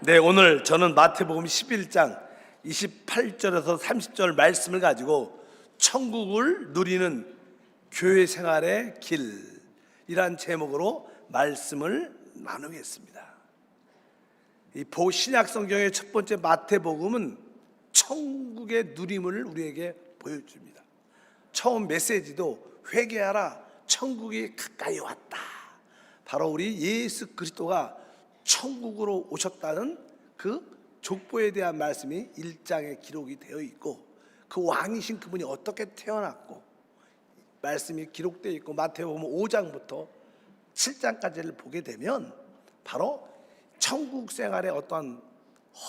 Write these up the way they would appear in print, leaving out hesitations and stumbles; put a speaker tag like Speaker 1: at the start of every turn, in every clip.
Speaker 1: 네, 오늘 저는 마태복음 11장 28절에서 30절 말씀을 가지고 천국을 누리는 교회 생활의 길이란 제목으로 말씀을 나누겠습니다. 이 신약 성경의 첫 번째 마태복음은 천국의 누림을 우리에게 보여줍니다. 처음 메시지도 회개하라, 천국이 가까이 왔다. 바로 우리 예수 그리스도가 천국으로 오셨다는 그 족보에 대한 말씀이 1장에 기록이 되어 있고, 그 왕이신 그분이 어떻게 태어났고 말씀이 기록되어 있고, 마태복음 5장부터 7장까지를 보게 되면 바로 천국 생활의 어떤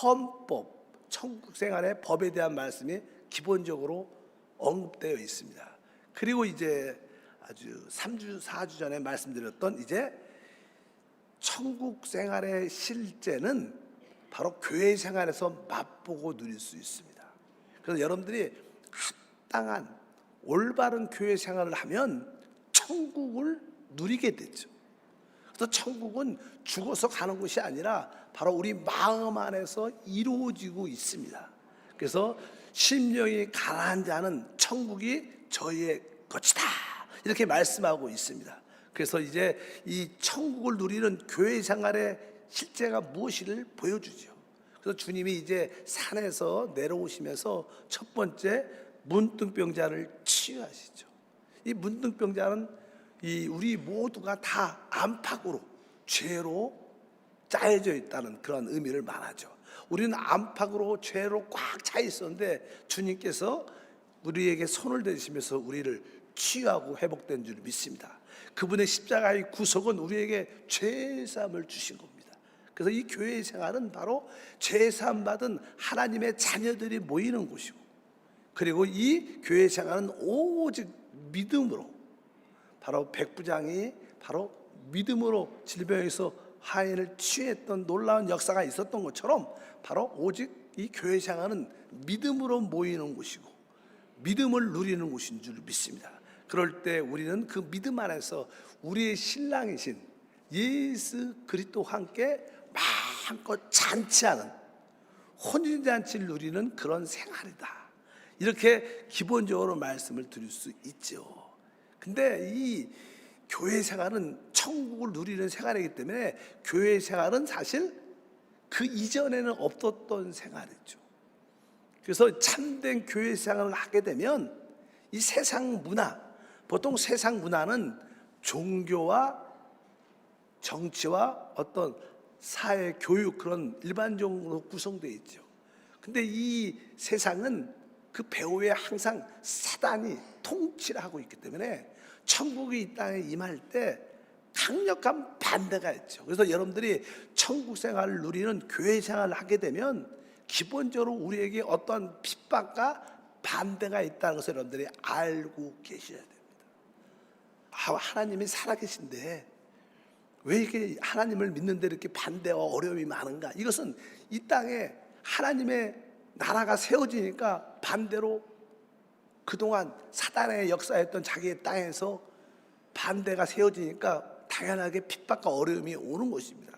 Speaker 1: 헌법, 천국 생활의 법에 대한 말씀이 기본적으로 언급되어 있습니다. 그리고 이제 아주 3주 4주 전에 말씀드렸던 이제 천국 생활의 실제는 바로 교회 생활에서 맛보고 누릴 수 있습니다. 그래서 여러분들이 합당한 올바른 교회 생활을 하면 천국을 누리게 되죠. 그래서 천국은 죽어서 가는 곳이 아니라 바로 우리 마음 안에서 이루어지고 있습니다. 그래서 심령이 가난한 자는 천국이 저희의 것이다, 이렇게 말씀하고 있습니다. 그래서 이제 이 천국을 누리는 교회 생활의 실제가 무엇인지를 보여주죠. 그래서 주님이 이제 산에서 내려오시면서 첫 번째 문둥병자를 치유하시죠. 이 문둥병자는 우리 모두가 다 안팎으로 죄로 짜여져 있다는 그런 의미를 말하죠. 우리는 안팎으로 죄로 꽉 차 있었는데 주님께서 우리에게 손을 대시면서 우리를 치유하고 회복된 줄 믿습니다. 그분의 십자가의 구속은 우리에게 죄사함을 주신 겁니다. 그래서 이 교회 생활은 바로 죄사함 받은 하나님의 자녀들이 모이는 곳이고, 그리고 이 교회 생활은 오직 믿음으로, 바로 백부장이 바로 믿음으로 질병에서 하인을 치유했던 놀라운 역사가 있었던 것처럼 바로 오직 이 교회 생활은 믿음으로 모이는 곳이고 믿음을 누리는 곳인 줄 믿습니다. 그럴 때 우리는 그 믿음 안에서 우리의 신랑이신 예수 그리스도와 함께 마음껏 잔치하는 혼인잔치를 누리는 그런 생활이다, 이렇게 기본적으로 말씀을 드릴 수 있죠. 근데 이 교회 생활은 천국을 누리는 생활이기 때문에 교회 생활은 사실 그 이전에는 없었던 생활이죠. 그래서 참된 교회 생활을 하게 되면 이 세상 문화, 보통 세상 문화는 종교와 정치와 어떤 사회, 교육, 그런 일반적으로 구성되어 있죠. 근데 이 세상은 그 배후에 항상 사단이 통치를 하고 있기 때문에 천국이 이 땅에 임할 때 강력한 반대가 있죠. 그래서 여러분들이 천국 생활을 누리는 교회 생활을 하게 되면 기본적으로 우리에게 어떠한 핍박과 반대가 있다는 것을 여러분들이 알고 계셔야 됩니다. 하나님이 살아계신데 왜 이렇게 하나님을 믿는데 이렇게 반대와 어려움이 많은가? 이것은 이 땅에 하나님의 나라가 세워지니까 반대로 그동안 사단의 역사였던 자기의 땅에서 반대가 세워지니까 당연하게 핍박과 어려움이 오는 것입니다.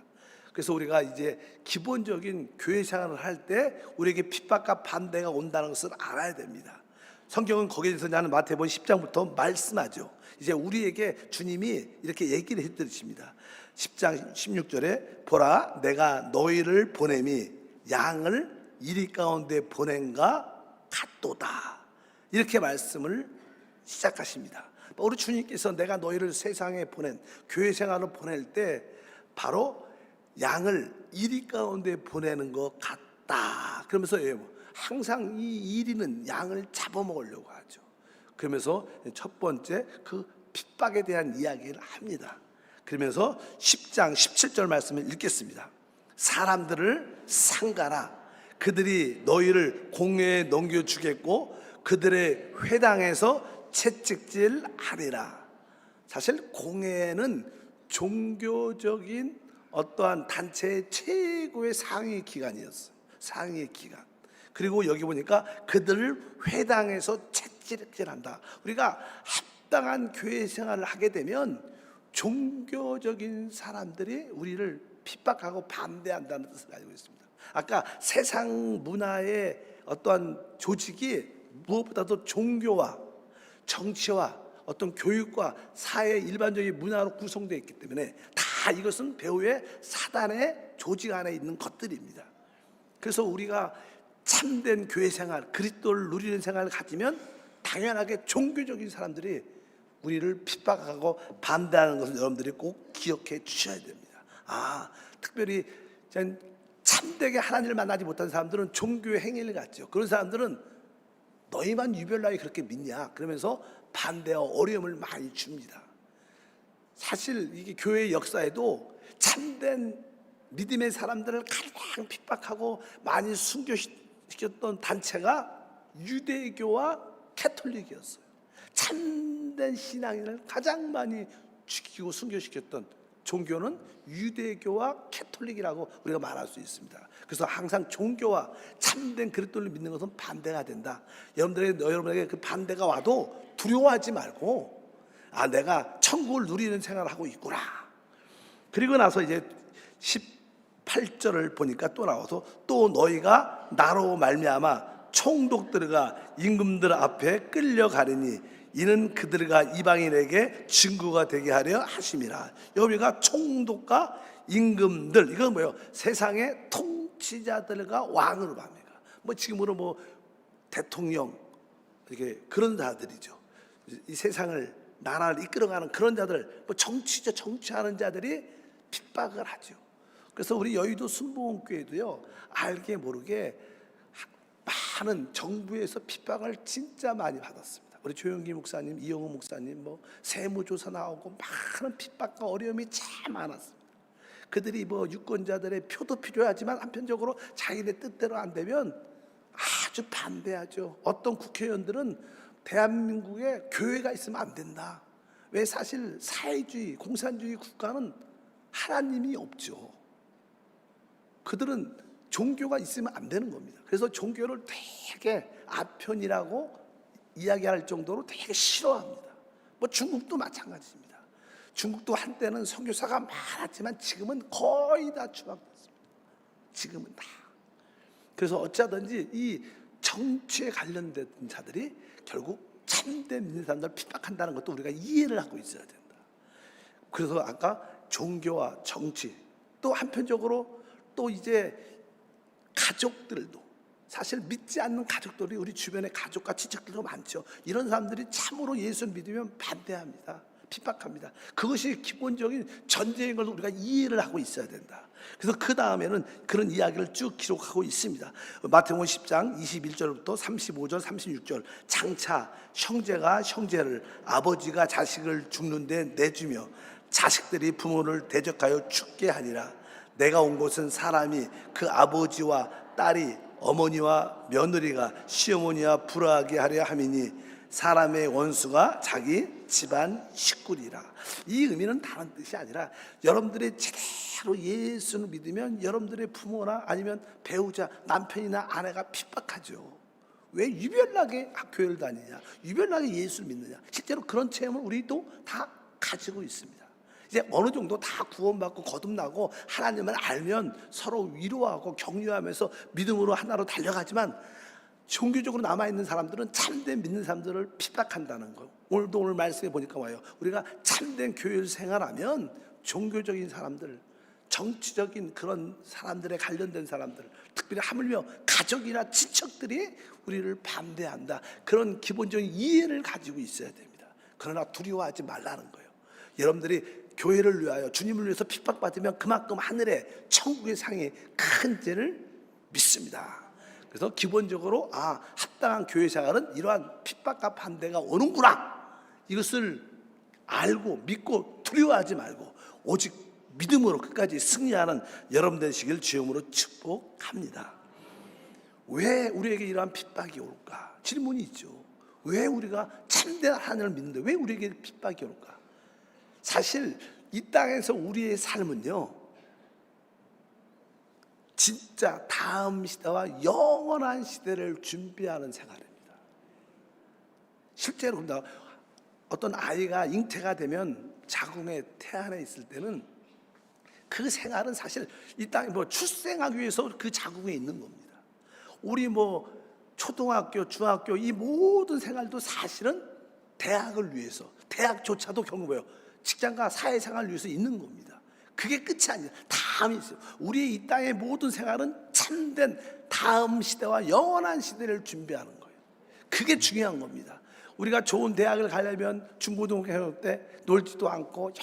Speaker 1: 그래서 우리가 이제 기본적인 교회 생활을 할 때 우리에게 핍박과 반대가 온다는 것을 알아야 됩니다. 성경은 거기에 대해서 나는 마태복음 10장부터 말씀하죠. 이제 우리에게 주님이 이렇게 얘기를 해드리십니다. 10장 16절에 보라, 내가 너희를 보냄이 양을 이리 가운데 보낸가 같도다, 이렇게 말씀을 시작하십니다. 우리 주님께서 내가 너희를 세상에 보낸, 교회 생활을 보낼 때 바로 양을 이리 가운데 보내는 것 같다, 그러면서 항상 이 이리는 양을 잡아먹으려고 하죠. 그러면서 첫 번째 그 핍박에 대한 이야기를 합니다. 그러면서 10장 17절 말씀을 읽겠습니다. 사람들을 상가라, 그들이 너희를 공회에 넘겨주겠고 그들의 회당에서 채찍질하리라. 사실 공회는 종교적인 어떠한 단체의 최고의 상위 기관이었어요. 상위 기관. 그리고 여기 보니까 그들을 회당에서 채찍질한다. 우리가 합당한 교회 생활을 하게 되면 종교적인 사람들이 우리를 핍박하고 반대한다는 뜻을 가지고 있습니다. 아까 세상 문화의 어떠한 조직이 무엇보다도 종교와 정치와 어떤 교육과 사회 일반적인 문화로 구성되어 있기 때문에 다 이것은 배후의 사단의 조직 안에 있는 것들입니다. 그래서 우리가 참된 교회 생활, 그리스도를 누리는 생활을 가지면 당연하게 종교적인 사람들이 우리를 핍박하고 반대하는 것을 여러분들이 꼭 기억해 주셔야 됩니다. 특별히 참되게 하나님을 만나지 못한 사람들은 종교의 행위를 갖죠. 그런 사람들은 너희만 유별나게 그렇게 믿냐 그러면서 반대와 어려움을 많이 줍니다. 사실 이게 교회의 역사에도 참된 믿음의 사람들을 가장 핍박하고 많이 순교시켰던 단체가 유대교와 캐톨릭이었어요. 참된 신앙인을 가장 많이 죽이고 순교시켰던 종교는 유대교와 캐톨릭이라고 우리가 말할 수 있습니다. 그래서 항상 종교와 참된 그리스도를 믿는 것은 반대가 된다. 여러분에게 그 반대가 와도 두려워하지 말고 내가 천국을 누리는 생활을 하고 있구나. 그리고 나서 이제 18절을 보니까 또 나와서 또 너희가 나로 말미암아 총독들과 임금들 앞에 끌려가리니 이는 그들과 이방인에게 증거가 되게 하려 하심이라. 여기가 총독과 임금들, 이건 뭐예요? 세상의 통치자들과 왕으로 말합니다. 지금으로 대통령 이렇게 그런 자들이죠. 이 세상을 나라를 이끌어가는 그런 자들, 정치하는 자들이 핍박을 하죠. 그래서 우리 여의도 순복음교회도요, 알게 모르게 많은 정부에서 핍박을 진짜 많이 받았습니다. 우리 조영기 목사님, 이영호 목사님, 세무조사 나오고 많은 핍박과 어려움이 참 많았습니다. 그들이 유권자들의 표도 필요하지만 한편적으로 자기네 뜻대로 안 되면 아주 반대하죠. 어떤 국회의원들은 대한민국에 교회가 있으면 안 된다. 왜? 사실 사회주의, 공산주의 국가는 하나님이 없죠. 그들은 종교가 있으면 안 되는 겁니다. 그래서 종교를 되게 아편이라고 이야기할 정도로 되게 싫어합니다. 중국도 마찬가지입니다. 중국도 한때는 선교사가 많았지만 지금은 거의 다 추락됐습니다. 지금은 다. 그래서 어쩌든지 이 정치에 관련된 자들이 결국 참된 믿는 사람들을 핍박한다는 것도 우리가 이해를 하고 있어야 된다. 그래서 아까 종교와 정치, 또 한편적으로 또 이제 가족들도, 사실 믿지 않는 가족들이 우리 주변에 가족과 친척들도 많죠. 이런 사람들이 참으로 예수를 믿으면 반대합니다. 핍박합니다. 그것이 기본적인 전제인 걸 우리가 이해를 하고 있어야 된다. 그래서 그 다음에는 그런 이야기를 쭉 기록하고 있습니다. 마태복음 10장 21절부터 35절 36절 장차 형제가 형제를, 아버지가 자식을 죽는데 내주며 자식들이 부모를 대적하여 죽게 하니라. 내가 온 곳은 사람이 그 아버지와 딸이 어머니와 며느리가 시어머니와 불화하게 하려 함이니 사람의 원수가 자기 집안 식구리라. 이 의미는 다른 뜻이 아니라 여러분들이 제대로 예수를 믿으면 여러분들의 부모나 아니면 배우자, 남편이나 아내가 핍박하죠. 왜? 유별나게 교회를 다니냐, 유별나게 예수를 믿느냐. 실제로 그런 체험을 우리도 다 가지고 있습니다. 이제 어느 정도 다 구원받고 거듭나고 하나님을 알면 서로 위로하고 격려하면서 믿음으로 하나로 달려가지만 종교적으로 남아있는 사람들은 참된 믿는 사람들을 핍박한다는 거예요. 오늘 말씀해 보니까 와요. 우리가 참된 교회를 생활하면 종교적인 사람들, 정치적인 그런 사람들에 관련된 사람들, 특별히 하물며 가족이나 친척들이 우리를 반대한다. 그런 기본적인 이해를 가지고 있어야 됩니다. 그러나 두려워하지 말라는 거예요. 여러분들이 교회를 위하여, 주님을 위해서 핍박받으면 그만큼 하늘에 천국의 상이 큰 죄를 믿습니다. 그래서 기본적으로 합당한 교회 생활은 이러한 핍박과 반대가 오는구나, 이것을 알고 믿고 두려워하지 말고 오직 믿음으로 끝까지 승리하는 여러분 되시길 주님으로 축복합니다. 왜 우리에게 이러한 핍박이 올까? 질문이 있죠. 왜 우리가 참된 하나님을 믿는데 왜 우리에게 핍박이 올까? 사실 이 땅에서 우리의 삶은요, 진짜 다음 시대와 영원한 시대를 준비하는 생활입니다. 실제로 어떤 아이가 잉태가 되면 자궁에 태 안에 있을 때는 그 생활은 사실 이 땅에 뭐 출생하기 위해서 그 자국에 있는 겁니다. 우리 뭐 초등학교, 중학교 이 모든 생활도 사실은 대학을 위해서, 대학조차도 결국 뭐예요? 직장과 사회생활을 위해서 있는 겁니다. 그게 끝이 아니에요. 다음이 있어요. 우리의 이 땅의 모든 생활은 참된 다음 시대와 영원한 시대를 준비하는 거예요. 그게 중요한 겁니다. 우리가 좋은 대학을 가려면 중고등학교 때 놀지도 않고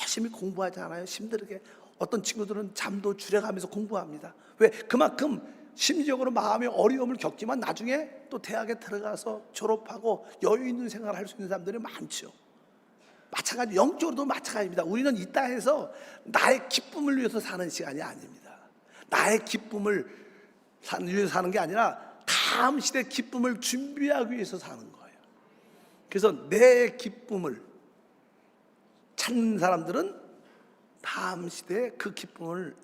Speaker 1: 열심히 공부하지 않아요? 힘들게. 어떤 친구들은 잠도 줄여가면서 공부합니다. 왜? 그만큼 심리적으로 마음의 어려움을 겪지만 나중에 또 대학에 들어가서 졸업하고 여유 있는 생활을 할 수 있는 사람들이 많죠. 마찬가지, 영적으로도 마찬가지입니다. 우리는 이 땅에서 나의 기쁨을 위해서 사는 시간이 아닙니다. 나의 기쁨을 위해서 사는 게 아니라 다음 시대 기쁨을 준비하기 위해서 사는 거예요. 그래서 내 기쁨을 찾는 사람들은 다음 시대에 그 기쁨을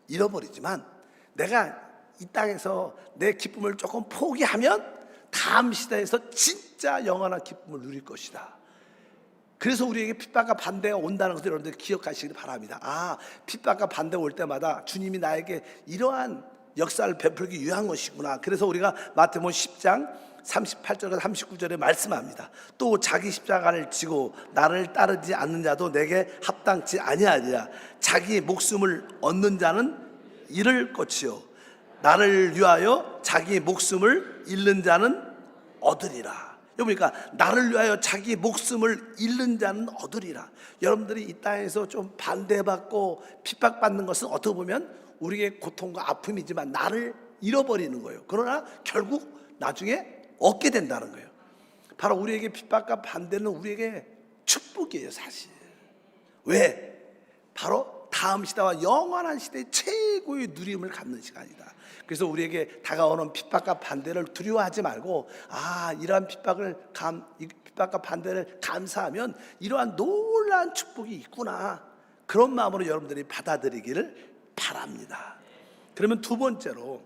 Speaker 1: 잃어버리지만, 내가 이 땅에서 내 기쁨을 조금 포기하면 다음 시대에서 진짜 영원한 기쁨을 누릴 것이다. 그래서 우리에게 핍박과 반대가 온다는 것을 여러분들 기억하시길 바랍니다. 핍박과 반대가 올 때마다 주님이 나에게 이러한 역사를 베풀기 위한 것이구나. 그래서 우리가 마태복음 10장 38절과 39절에 말씀합니다. 또 자기 십자가를 지고 나를 따르지 않는 자도 내게 합당치 아니하리라. 자기 목숨을 얻는 자는 잃을 것이요 나를 위하여 자기 목숨을 잃는 자는 얻으리라. 그러니까 나를 위하여 자기 목숨을 잃는 자는 얻으리라. 여러분들이 이 땅에서 좀 반대받고 핍박받는 것은 어떻게 보면 우리의 고통과 아픔이지만 나를 잃어버리는 거예요. 그러나 결국 나중에 얻게 된다는 거예요. 바로 우리에게 핍박과 반대는 우리에게 축복이에요, 사실. 왜? 바로 다음 시대와 영원한 시대의 최고의 누림을 갖는 시간이다. 그래서 우리에게 다가오는 핍박과 반대를 두려워하지 말고, 이러한 핍박과 반대를 감사하면 이러한 놀라운 축복이 있구나, 그런 마음으로 여러분들이 받아들이기를 바랍니다. 그러면 두 번째로,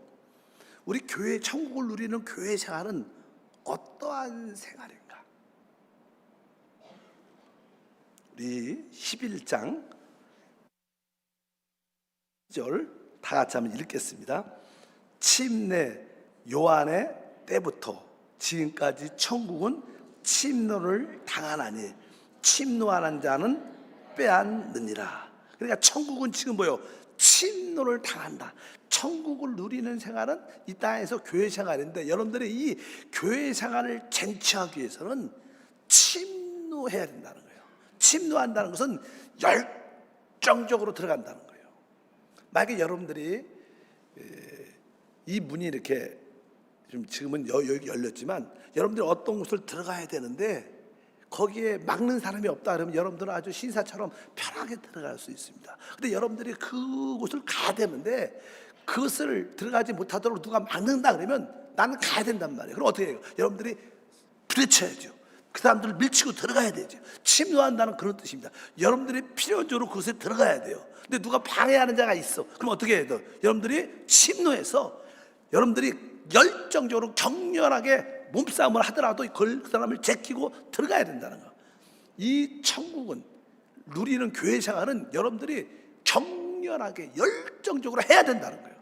Speaker 1: 우리 교회 천국을 누리는 교회 생활은 어떠한 생활인가? 우리 11장 1절 다 같이 한번 읽겠습니다. 침례 요한의 때부터 지금까지 천국은 침노를 당하나니 침노하는 자는 빼앗느니라. 그러니까 천국은 지금 뭐요? 침노를 당한다. 천국을 누리는 생활은 이 땅에서 교회 생활인데, 여러분들이 이 교회 생활을 쟁취하기 위해서는 침노해야 된다는 거예요. 침노한다는 것은 열정적으로 들어간다는 거예요. 만약에 여러분들이 이 문이 이렇게 지금은 여기 열렸지만, 여러분들이 어떤 곳을 들어가야 되는데 거기에 막는 사람이 없다 그러면 여러분들은 아주 신사처럼 편하게 들어갈 수 있습니다. 근데 여러분들이 그곳을 가야 되는데 그것을 들어가지 못하도록 누가 막는다 그러면 나는 가야 된단 말이에요. 그럼 어떻게 해요? 여러분들이 부딪혀야죠. 그 사람들을 밀치고 들어가야 되죠. 침노한다는 그런 뜻입니다. 여러분들이 필연적으로 그곳에 들어가야 돼요. 근데 누가 방해하는 자가 있어. 그럼 어떻게 해야 돼요? 여러분들이 침노해서 여러분들이 열정적으로 격렬하게 몸싸움을 하더라도 그 사람을 제끼고 들어가야 된다는 거예요. 이 천국은, 누리는 교회 생활은 여러분들이 격렬하게 열정적으로 해야 된다는 거예요.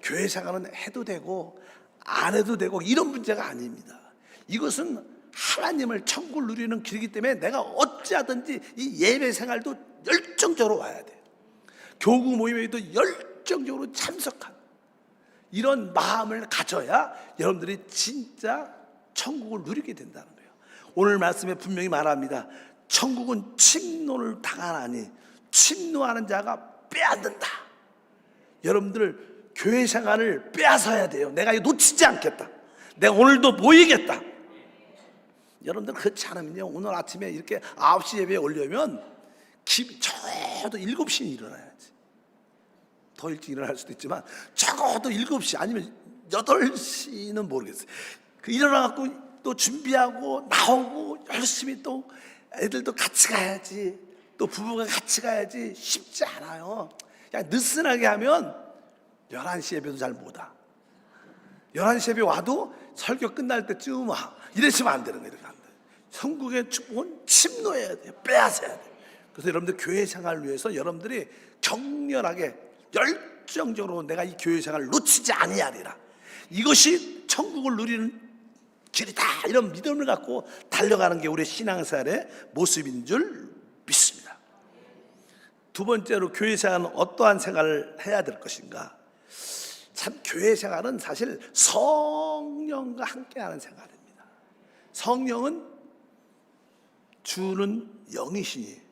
Speaker 1: 교회 생활은 해도 되고 안 해도 되고 이런 문제가 아닙니다. 이것은 하나님을, 천국을 누리는 길이기 때문에 내가 어찌하든지 이 예배 생활도 열정적으로 와야 돼요. 교구 모임에도 열정적으로 참석한 이런 마음을 가져야 여러분들이 진짜 천국을 누리게 된다는 거예요. 오늘 말씀에 분명히 말합니다. 천국은 침노를 당하나니 침노하는 자가 빼앗는다. 여러분들 교회 생활을 빼앗아야 돼요. 내가 이거 놓치지 않겠다. 내가 오늘도 모이겠다. 여러분들 그렇지 않으면요, 오늘 아침에 이렇게 9시 예배에 오려면 적어도 7시에 일어나야지. 더 일찍 일어날 수도 있지만 적어도 7시 아니면 8시는 모르겠어요. 일어나갖고 또 준비하고 나오고 열심히 또 애들도 같이 가야지, 또 부부가 같이 가야지. 쉽지 않아요. 그냥 느슨하게 하면 11시 예배도 잘 못 와. 11시 예배 와도 설교 끝날 때쯤 와. 이러시면 안 되는 거예요. 천국의 축복은 침노해야 돼요. 빼앗아야 돼요. 그래서 여러분들 교회 생활을 위해서 여러분들이 격렬하게 열정적으로 내가 이 교회 생활을 놓치지 아니하리라, 이것이 천국을 누리는 길이다, 이런 믿음을 갖고 달려가는 게 우리의 신앙생활의 모습인 줄 믿습니다. 두 번째로 교회 생활은 어떠한 생활을 해야 될 것인가? 참 교회 생활은 사실 성령과 함께하는 생활입니다. 성령은 주는 영이시니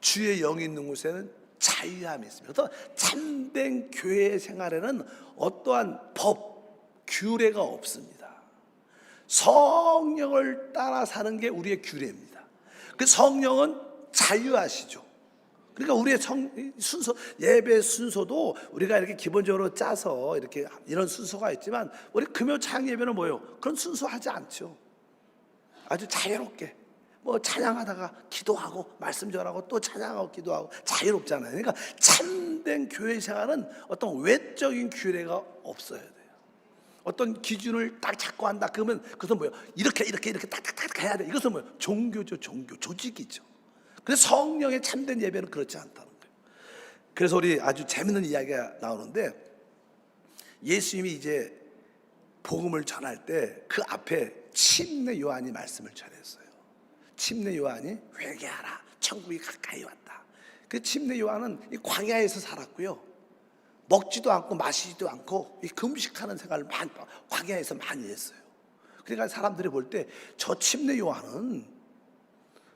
Speaker 1: 주의 영이 있는 곳에는 자유함이 있습니다. 그래서 참된 교회 생활에는 어떠한 법, 규례가 없습니다. 성령을 따라 사는 게 우리의 규례입니다. 그 성령은 자유하시죠. 그러니까 우리의 순서, 예배 순서도 우리가 이렇게 기본적으로 짜서 이렇게 이런 순서가 있지만, 우리 금요 찬양 예배는 뭐예요? 그런 순서 하지 않죠. 아주 자유롭게 뭐 찬양하다가 기도하고 말씀 전하고 또 찬양하고 기도하고 자유롭잖아요. 그러니까 참된 교회 생활은 어떤 외적인 규례가 없어야 돼요. 어떤 기준을 딱 잡고 한다 그러면 그것은 뭐예요? 이렇게 딱딱딱 해야 돼. 이것은 뭐예요? 종교죠. 종교, 조직이죠. 그래서 성령의 참된 예배는 그렇지 않다는 거예요. 그래서 우리 아주 재밌는 이야기가 나오는데, 예수님이 이제 복음을 전할 때 그 앞에 침례 요한이 말씀을 전했어요. 침례 요한이 회개하라, 천국이 가까이 왔다. 그 침례 요한은 이 광야에서 살았고요, 먹지도 않고 마시지도 않고 이 금식하는 생활을 광야에서 많이 했어요. 그러니까 사람들이 볼 때 저 침례 요한은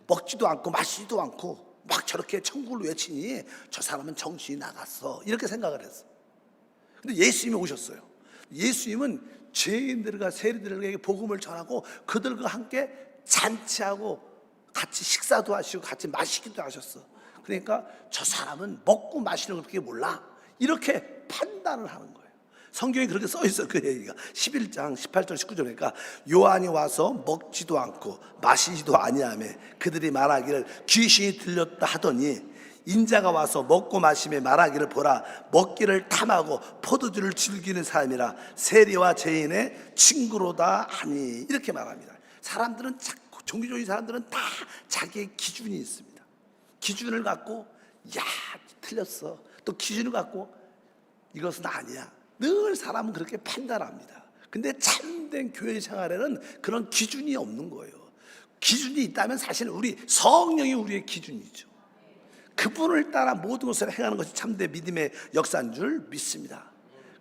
Speaker 1: 먹지도 않고 마시지도 않고 막 저렇게 천국을 외치니 저 사람은 정신이 나갔어, 이렇게 생각을 했어. 근데 예수님이 오셨어요. 예수님은 죄인들과 세리들에게 복음을 전하고 그들과 함께 잔치하고 같이 식사도 하시고 같이 마시기도 하셨어. 그러니까 저 사람은 먹고 마시는 걸 그렇게 몰라, 이렇게 판단을 하는 거예요. 성경에 그렇게 써 있어요. 그 얘기가 11장 18절 19절이니까 그러니까 요한이 와서 먹지도 않고 마시지도 아니하며 그들이 말하기를 귀신이 들렸다 하더니 인자가 와서 먹고 마시며 말하기를 보라, 먹기를 탐하고 포도주를 즐기는 사람이라 세리와 죄인의 친구로다 하니, 이렇게 말합니다. 사람들은 자꾸, 종교적인 사람들은 다 자기의 기준이 있습니다. 기준을 갖고 야 틀렸어, 또 기준을 갖고 이것은 아니야, 늘 사람은 그렇게 판단합니다. 근데 참된 교회 생활에는 그런 기준이 없는 거예요. 기준이 있다면 사실 우리 성령이 우리의 기준이죠. 그분을 따라 모든 것을 행하는 것이 참된 믿음의 역사인 줄 믿습니다.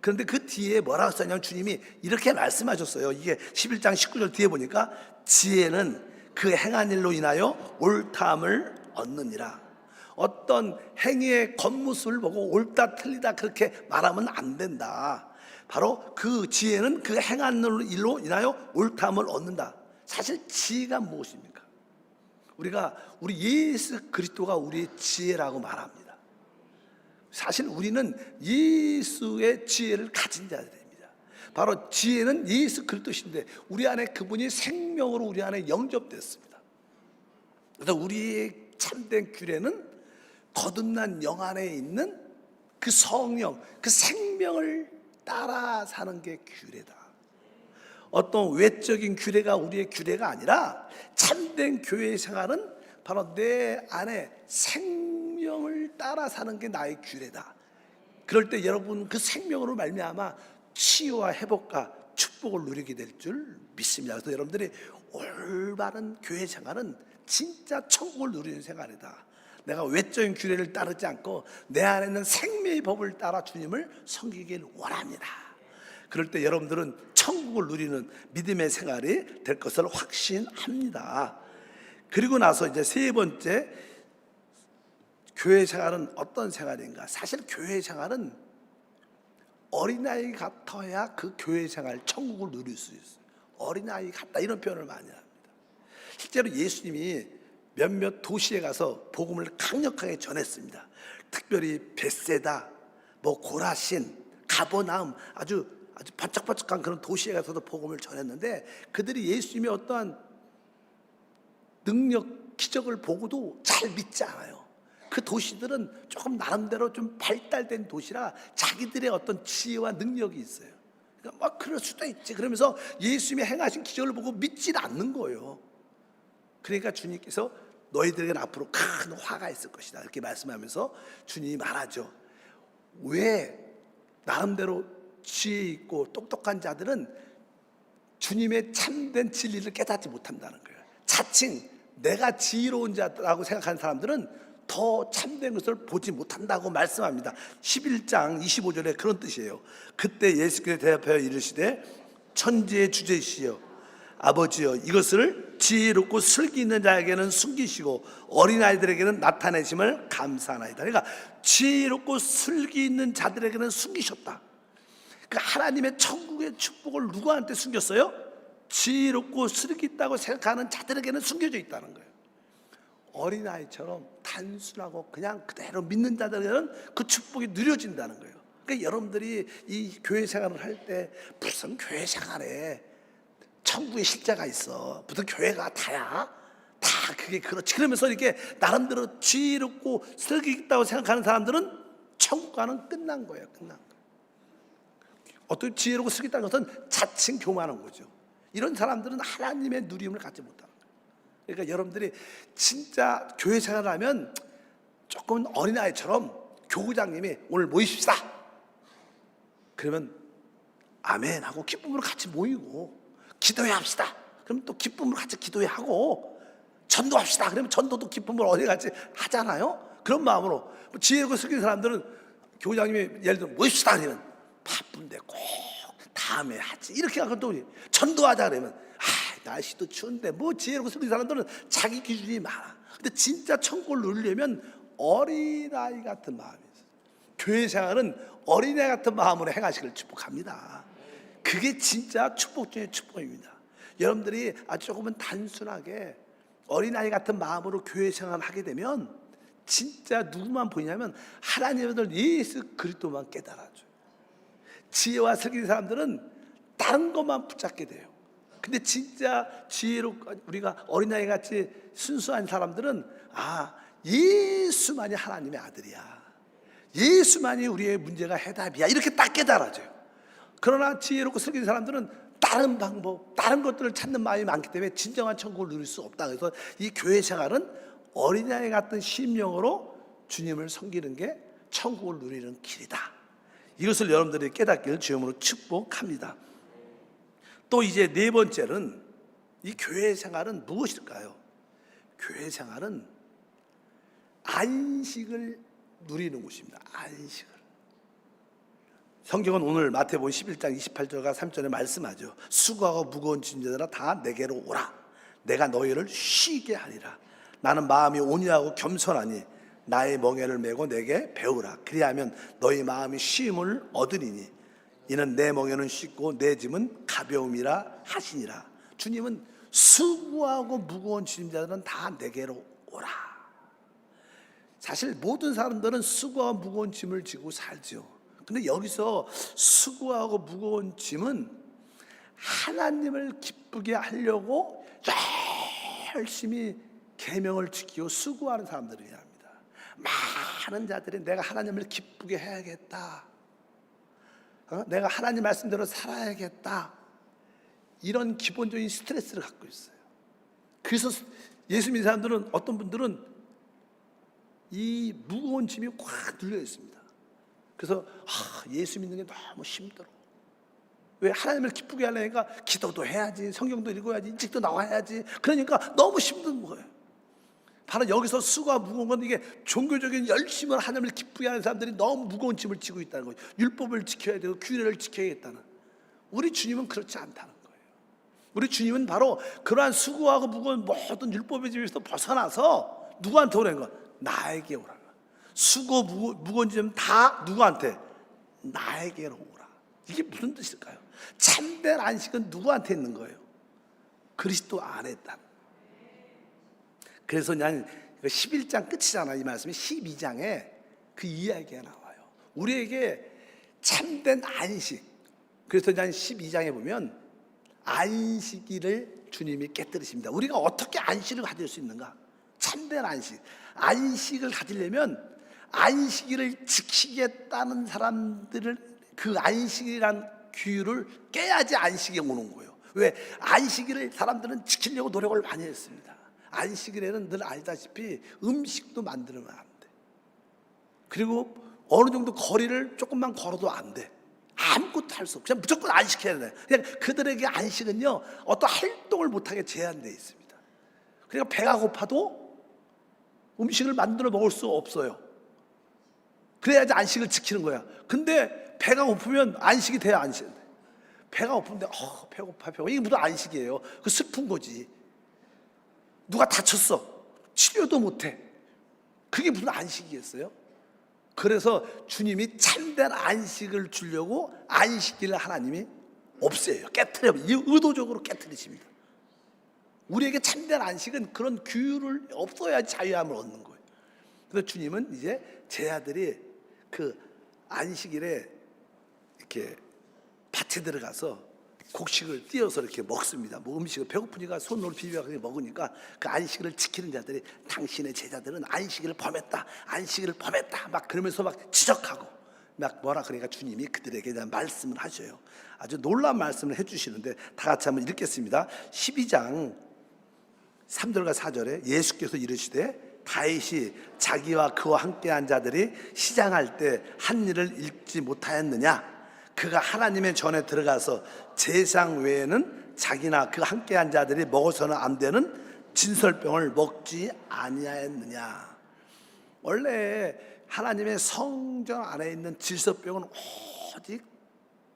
Speaker 1: 그런데 그 뒤에 뭐라고 썼냐면 주님이 이렇게 말씀하셨어요. 이게 11장 19절 뒤에 보니까 지혜는 그 행한 일로 인하여 옳다함을 얻느니라. 어떤 행위의 겉모습을 보고 옳다 틀리다 그렇게 말하면 안 된다. 바로 그 지혜는 그 행한 일로 인하여 옳다함을 얻는다. 사실 지혜가 무엇입니까? 우리 예수 그리스도가 우리의 지혜라고 말합니다. 사실 우리는 예수의 지혜를 가진 자들입니다. 바로 지혜는 예수 그리스도신데 우리 안에 그분이 생명으로 우리 안에 영접됐습니다. 그래서 우리의 참된 규례는 거듭난 영 안에 있는 그 성령, 그 생명을 따라 사는 게 규례다. 어떤 외적인 규례가 우리의 규례가 아니라 참된 교회 생활은 바로 내 안에 생명을 따라 사는 게 나의 규례다. 그럴 때 여러분 그 생명으로 말미암아 치유와 회복과 축복을 누리게 될 줄 믿습니다. 그래서 여러분들이 올바른 교회 생활은 진짜 천국을 누리는 생활이다. 내가 외적인 규례를 따르지 않고 내 안에 있는 생명의 법을 따라 주님을 섬기길 원합니다. 그럴 때 여러분들은 천국을 누리는 믿음의 생활이 될 것을 확신합니다. 그리고 나서 이제 세 번째, 교회 생활은 어떤 생활인가? 사실 교회 생활은 어린아이 같아야 그 교회 생활, 천국을 누릴 수 있어요. 어린아이 같다, 이런 표현을 많이 합니다. 실제로 예수님이 몇몇 도시에 가서 복음을 강력하게 전했습니다. 특별히 벳세다, 고라신, 가버나움, 아주 번쩍번쩍한 그런 도시에 가서도 복음을 전했는데, 그들이 예수님의 어떠한 능력, 기적을 보고도 잘 믿지 않아요. 그 도시들은 조금 나름대로 좀 발달된 도시라 자기들의 어떤 지혜와 능력이 있어요. 그러니까 그럴 수도 있지 그러면서 예수님이 행하신 기적을 보고 믿지 않는 거예요. 그러니까 주님께서 너희들에게는 앞으로 큰 화가 있을 것이다. 이렇게 말씀하면서 주님이 말하죠. 왜 나름대로 지혜 있고 똑똑한 자들은 주님의 참된 진리를 깨닫지 못한다는 거예요. 자칭 내가 지혜로운 자라고 생각하는 사람들은 더 참된 것을 보지 못한다고 말씀합니다. 11장 25절에 그런 뜻이에요. 그때 예수께서 대답하여 이르시되 천지의 주제시여 아버지여 이것을 지혜롭고 슬기 있는 자에게는 숨기시고 어린아이들에게는 나타내심을 감사하나이다. 그러니까 지혜롭고 슬기 있는 자들에게는 숨기셨다. 그 하나님의 천국의 축복을 누구한테 숨겼어요? 지혜롭고 슬기 있다고 생각하는 자들에게는 숨겨져 있다는 거예요. 어린아이처럼 단순하고 그냥 그대로 믿는 자들에게는 그 축복이 누려진다는 거예요. 그러니까 여러분들이 이 교회 생활을 할 때 무슨 교회 생활에 천국의 실제가 있어, 무슨 교회가 다야? 다 그게 그렇지. 그러면서 이렇게 나름대로 지혜롭고 슬기 있다고 생각하는 사람들은 천국과는 끝난 거예요. 끝난 거예요. 어떤 지혜롭고 슬기 있다는 것은 자칭 교만한 거죠. 이런 사람들은 하나님의 누림을 갖지 못하는 거예요. 그러니까 여러분들이 진짜 교회 생활을 하면 조금 어린아이처럼 교구장님이 오늘 모이십시다 그러면 아멘 하고 기쁨으로 같이 모이고, 기도회 합시다 그러면 또 기쁨으로 같이 기도회 하고, 전도합시다 그러면 전도도 기쁨으로 어디 같이 하잖아요. 그런 마음으로 지혜롭고 슬기 있는 사람들은 교구장님이 예를 들어 모입시다 그러면 바쁜데 꼭 다음에 하지 이렇게 하고, 또 전도하자 그러면 날씨도 추운데 뭐 지혜롭고 슬기 있는 사람들은 자기 기준이 많아. 근데 진짜 천국을 누리려면 어린아이 같은 마음이 있어요. 교회 생활은 어린아이 같은 마음으로 행하시기를 축복합니다. 그게 진짜 축복 중에 축복입니다. 여러분들이 아주 조금은 단순하게 어린아이 같은 마음으로 교회 생활을 하게 되면 진짜 누구만 보이냐면 하나님의 아들 예수 그리스도만 깨달아줘요. 지혜와 슬기 있는 사람들은 다른 것만 붙잡게 돼요. 근데 진짜 지혜롭고 우리가 어린아이 같이 순수한 사람들은 예수만이 하나님의 아들이야, 예수만이 우리의 문제가 해답이야 이렇게 딱 깨달아져요. 그러나 지혜롭고 슬기 있는 사람들은 다른 방법, 다른 것들을 찾는 마음이 많기 때문에 진정한 천국을 누릴 수 없다. 그래서 이 교회 생활은 어린아이 같은 심령으로 주님을 섬기는 게 천국을 누리는 길이다. 이것을 여러분들이 깨닫기를 주님으로 축복합니다. 또 이제 네 번째는 이 교회 생활은 무엇일까요? 교회 생활은 안식을 누리는 곳입니다. 안식을. 성경은 오늘 마태복음 11장 28절과 3절에 말씀하죠. 수고하고 무거운 짐자들아 다 내게로 오라. 내가 너희를 쉬게 하리라. 나는 마음이 온유하고 겸손하니 나의 멍에를 메고 내게 배우라. 그리하면 너희 마음이 쉼을 얻으리니 이는 내 멍에는 쉽고 내 짐은 가벼움이라 하시니라. 주님은 수고하고 무거운 짐자들은 다 내게로 오라. 사실 모든 사람들은 수고하고 무거운 짐을 지고 살죠. 근데 여기서 수고하고 무거운 짐은 하나님을 기쁘게 하려고 열심히 계명을 지키고 수고하는 사람들이랍니다. 많은 자들이 내가 하나님을 기쁘게 해야겠다, 내가 하나님 말씀대로 살아야겠다, 이런 기본적인 스트레스를 갖고 있어요. 그래서 예수 믿는 사람들은, 어떤 분들은 이 무거운 짐이 꽉 눌려 있습니다. 그래서 예수 믿는 게 너무 힘들어. 왜? 하나님을 기쁘게 하려니까 기도도 해야지, 성경도 읽어야지, 일찍도 나와야지. 그러니까 너무 힘든 거예요. 바로 여기서 수고가 무거운 건 이게 종교적인 열심을 하나님을 기쁘게 하는 사람들이 너무 무거운 짐을 지고 있다는 거예요. 율법을 지켜야 되고 규례를 지켜야겠다는. 우리 주님은 그렇지 않다는 거예요. 우리 주님은 바로 그러한 수고하고 무거운 모든 율법의 짐에서 벗어나서 누구한테 오라는 거야? 나에게 오라. 수고 무거운 짐 다 누구한테? 나에게로 오라. 이게 무슨 뜻일까요? 참된 안식은 누구한테 있는 거예요? 그리스도 안에 있다. 그래서 난 11장 끝이잖아. 이 말씀이 12장에 그 이야기가 나와요. 우리에게 참된 안식. 그래서 난 12장에 보면 안식일을 주님이 깨뜨리십니다. 우리가 어떻게 안식을 가질 수 있는가? 참된 안식. 안식을 가지려면 안식일을 지키겠다는 사람들을, 그 안식이란 규율을 깨야지 안식에 오는 거예요. 왜? 안식일을 사람들은 지키려고 노력을 많이 했습니다. 안식일에는 늘 알다시피 음식도 만들면 안 돼. 그리고 어느 정도 거리를 조금만 걸어도 안 돼. 아무것도 할 수 없어. 그냥 무조건 안식해야 돼. 그냥 그들에게 안식은요, 어떤 활동을 못하게 제한되어 있습니다. 그러니까 배가 고파도 음식을 만들어 먹을 수 없어요. 그래야지 안식을 지키는 거야. 근데 배가 고프면 안식이 돼야 안식. 배가 고픈데 배고파. 이게 무슨 안식이에요? 그 슬픈 거지. 누가 다쳤어. 치료도 못해. 그게 무슨 안식이겠어요? 그래서 주님이 참된 안식을 주려고 안식일을 하나님이 없애요. 깨트려. 의도적으로 깨트리십니다. 우리에게 참된 안식은 그런 규율을 없어야 자유함을 얻는 거예요. 그래서 주님은 이제 제 아들이 그 안식일에 이렇게 밭에 들어가서 곡식을 띄어서 이렇게 먹습니다. 뭐 음식을 배고프니까 손으로 비벼서 먹으니까 그 안식일을 지키는 자들이 당신의 제자들은 안식일을 범했다. 안식일을 범했다. 막 그러면서 막 지적하고 막 뭐라 그러니까 주님이 그들에게 대한 말씀을 하셔요. 아주 놀라운 말씀을 해주시는데 다 같이 한번 읽겠습니다. 12장 3절과 4절에 예수께서 이르시되 다윗이 자기와 그와 함께한 자들이 시장할 때 한 일을 읽지 못하였느냐? 그가 하나님의 전에 들어가서 제상 외에는 자기나 그 함께한 자들이 먹어서는 안 되는 진설병을 먹지 아니하였느냐. 원래 하나님의 성전 안에 있는 질서병은 오직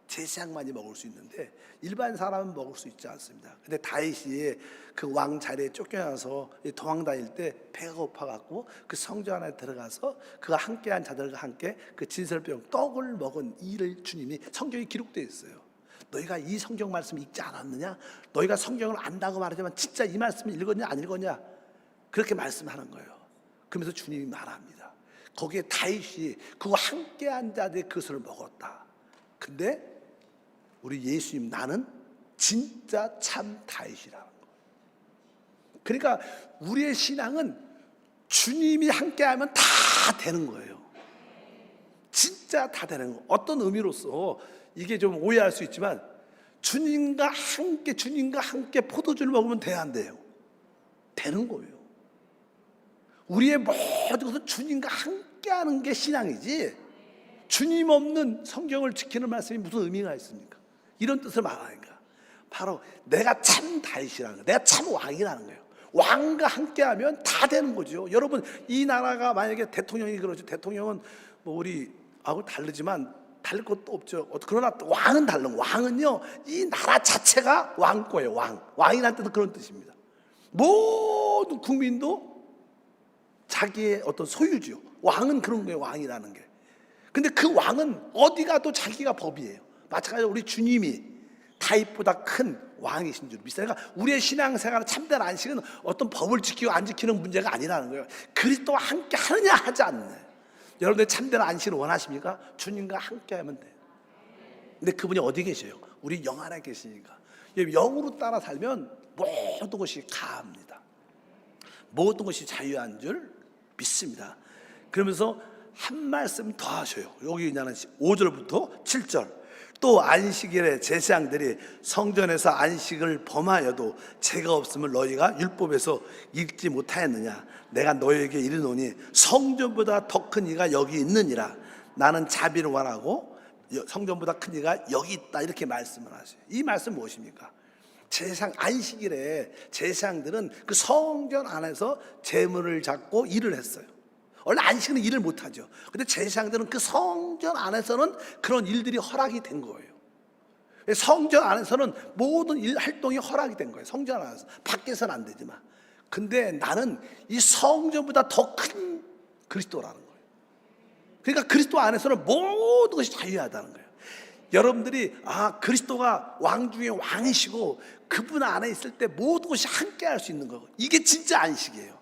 Speaker 1: 제사장만이 먹을 수 있는데 일반 사람은 먹을 수 있지 않습니다. 근데 다윗이 그 왕 자리에 쫓겨나서 도망 다닐 때 배가 고파갖고 그 성전 안에 들어가서 그가 함께한 자들과 함께 그 진설병 떡을 먹은 일을 주님이 성경에 기록되어 있어요. 너희가 이 성경 말씀 읽지 않았느냐? 너희가 성경을 안다고 말하지만 진짜 이 말씀을 읽었냐 안 읽었냐? 그렇게 말씀하는 거예요. 그러면서 주님이 말합니다. 거기에 다윗이 그와 함께한 자들의 그것을 먹었다. 근데 우리 예수님 나는 진짜 참 다윗이라는 거. 그러니까 우리의 신앙은 주님이 함께하면 다 되는 거예요. 진짜 다 되는 거. 어떤 의미로서 이게 좀 오해할 수 있지만 주님과 함께 포도주를 먹으면 돼야 안 돼요? 되는 거예요. 우리의 모든 것은 주님과 함께하는 게 신앙이지 주님 없는 성경을 지키는 말씀이 무슨 의미가 있습니까? 이런 뜻을 말하니까 바로 내가 참 다윗이라는 거예요. 내가 참 왕이라는 거예요. 왕과 함께하면 다 되는 거죠. 여러분 이 나라가 만약에 대통령이 그러죠. 대통령은 뭐 우리하고 다르지만 다를 것도 없죠. 그러나 왕은 다른 왕은요 이 나라 자체가 왕거예요. 왕이라는 뜻은 그런 뜻입니다. 모든 국민도 자기의 어떤 소유죠. 왕은 그런 거예요. 왕이라는 게. 근데 그 왕은 어디 가도 자기가 법이에요. 마찬가지로 우리 주님이 다윗보다 큰 왕이신 줄 믿어요. 그러니까 우리의 신앙생활 참된 안식은 어떤 법을 지키고 안 지키는 문제가 아니라는 거예요. 그리스도와 함께 하느냐 하지 않느냐. 여러분들 참된 안식을 원하십니까? 주님과 함께 하면 돼요. 근데 그분이 어디 계세요? 우리 영 안에 계시니까. 영으로 따라 살면 모든 것이 가합니다. 모든 것이 자유한 줄 믿습니다. 그러면서 한 말씀 더 하셔요. 여기 있는 5절부터 7절. 또 안식일에 제사장들이 성전에서 안식을 범하여도 죄가 없음을 너희가 율법에서 읽지 못하였느냐? 내가 너희에게 이르노니 성전보다 더 큰 이가 여기 있느니라. 나는 자비를 원하고 성전보다 큰 이가 여기 있다. 이렇게 말씀을 하세요. 이 말씀 무엇입니까? 제사장 안식일에 제사장들은 그 성전 안에서 제물을 잡고 일을 했어요. 원래 안식일은 일을 못하죠. 근데 제사장들은 그 성전 안에서는 그런 일들이 허락이 된 거예요. 성전 안에서는 모든 일 활동이 허락이 된 거예요. 성전 안에서. 밖에서는 안 되지만. 근데 나는 이 성전보다 더 큰 그리스도라는 거예요. 그러니까 그리스도 안에서는 모든 것이 자유하다는 거예요. 여러분들이 그리스도가 왕 중에 왕이시고 그분 안에 있을 때 모든 것이 함께 할 수 있는 거고 이게 진짜 안식이에요.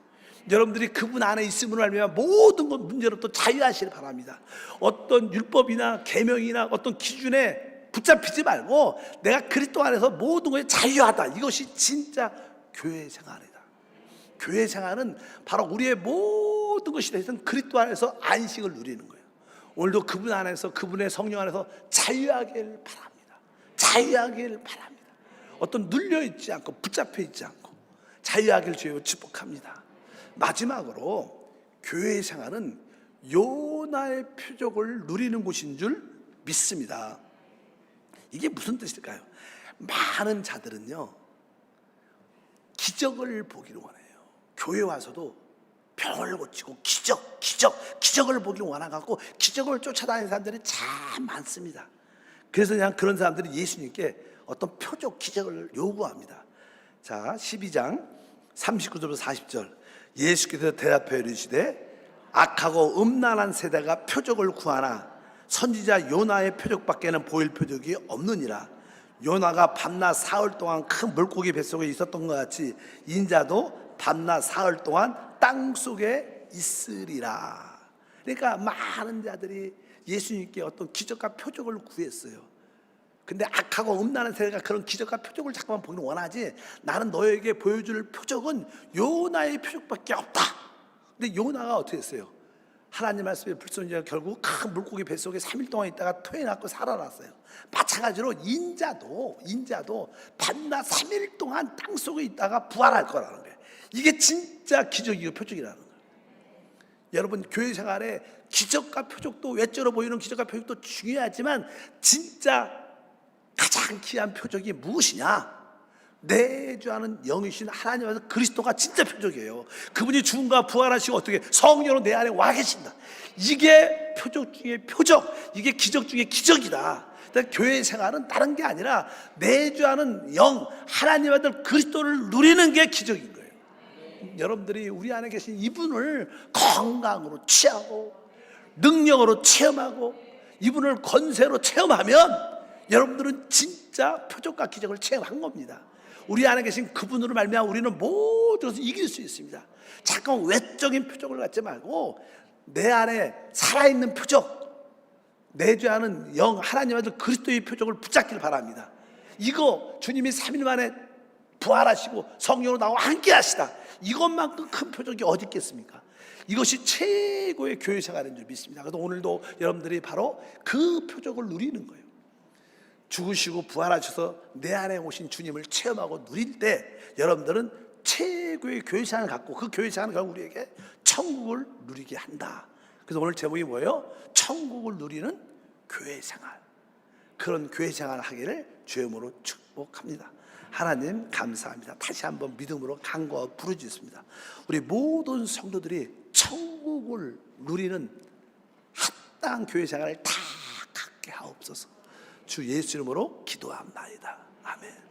Speaker 1: 여러분들이 그분 안에 있음으로 알면 모든 것 문제로부터 자유하시길 바랍니다. 어떤 율법이나 계명이나 어떤 기준에 붙잡히지 말고 내가 그리스도 안에서 모든 것이 자유하다. 이것이 진짜 교회 생활이다. 교회 생활은 바로 우리의 모든 것이 대해서는 그리스도 안에서 안식을 누리는 거예요. 오늘도 그분 안에서 그분의 성령 안에서 자유하길 바랍니다. 자유하길 바랍니다. 어떤 눌려 있지 않고 붙잡혀 있지 않고 자유하기를 주여 축복합니다. 마지막으로 교회 생활은 요나의 표적을 누리는 곳인 줄 믿습니다. 이게 무슨 뜻일까요? 많은 자들은요, 기적을 보기를 원해요. 교회 와서도 병을 고치고 기적을 보기를 원하고 기적을 쫓아다니는 사람들이 참 많습니다. 그래서 그냥 그런 사람들이 예수님께 어떤 표적, 기적을 요구합니다. 자, 12장 39절부터 40절. 예수께서 대답하여 이르시되 악하고 음란한 세대가 표적을 구하나 선지자 요나의 표적밖에는 보일 표적이 없느니라. 요나가 밤낮 사흘 동안 큰 물고기 뱃속에 있었던 것 같이 인자도 밤낮 사흘 동안 땅 속에 있으리라. 그러니까 많은 자들이 예수님께 어떤 기적과 표적을 구했어요. 근데 악하고 음란한 세대가 그런 기적과 표적을 자꾸만 보기를 원하지, 나는 너에게 보여줄 표적은 요나의 표적밖에 없다. 근데 요나가 어떻게 했어요? 하나님 말씀에 불순종해서 결국 큰 물고기 뱃속에 3일 동안 있다가 토해놨고 살아났어요. 마찬가지로 인자도 밤낮 3일 동안 땅속에 있다가 부활할 거라는 거예요. 이게 진짜 기적이고 표적이라는 거예요. 여러분, 교회 생활에 기적과 표적도, 외적으로 보이는 기적과 표적도 중요하지만 진짜 가장 귀한 표적이 무엇이냐? 내주하는 영이신 하나님께서 그리스도가 진짜 표적이에요. 그분이 죽음과 부활하시고 어떻게 성령으로 내 안에 와 계신다. 이게 표적 중에 표적, 이게 기적 중에 기적이다. 그러니까 교회 생활은 다른 게 아니라 내주하는 영, 하나님 아들 그리스도를 누리는 게 기적인 거예요. 여러분들이 우리 안에 계신 이분을 건강으로 취하고 능력으로 체험하고 이분을 권세로 체험하면 여러분들은 진짜 표적과 기적을 체험한 겁니다. 우리 안에 계신 그분으로 말미암아 우리는 모든 것을 이길 수 있습니다. 잠깐 외적인 표적을 갖지 말고 내 안에 살아있는 표적, 내주하는 영, 하나님 아들 그리스도의 표적을 붙잡기를 바랍니다. 이거 주님이 3일 만에 부활하시고 성령으로 나와 함께 하시다, 이것만큼 큰 표적이 어디 있겠습니까? 이것이 최고의 교회 생활인 줄 믿습니다. 그래서 오늘도 여러분들이 바로 그 표적을 누리는 거예요. 죽으시고 부활하셔서 내 안에 오신 주님을 체험하고 누릴 때 여러분들은 최고의 교회 생활을 갖고 그 교회 생활을 갖고 우리에게 천국을 누리게 한다. 그래서 오늘 제목이 뭐예요? 천국을 누리는 교회 생활. 그런 교회 생활을 하기를 주의 이름으로 축복합니다. 하나님 감사합니다. 다시 한번 믿음으로 간구하고 부르짖습니다. 우리 모든 성도들이 천국을 누리는 합당한 교회 생활을 다 갖게 하옵소서. 주 예수 이름으로 기도합니다. 아멘.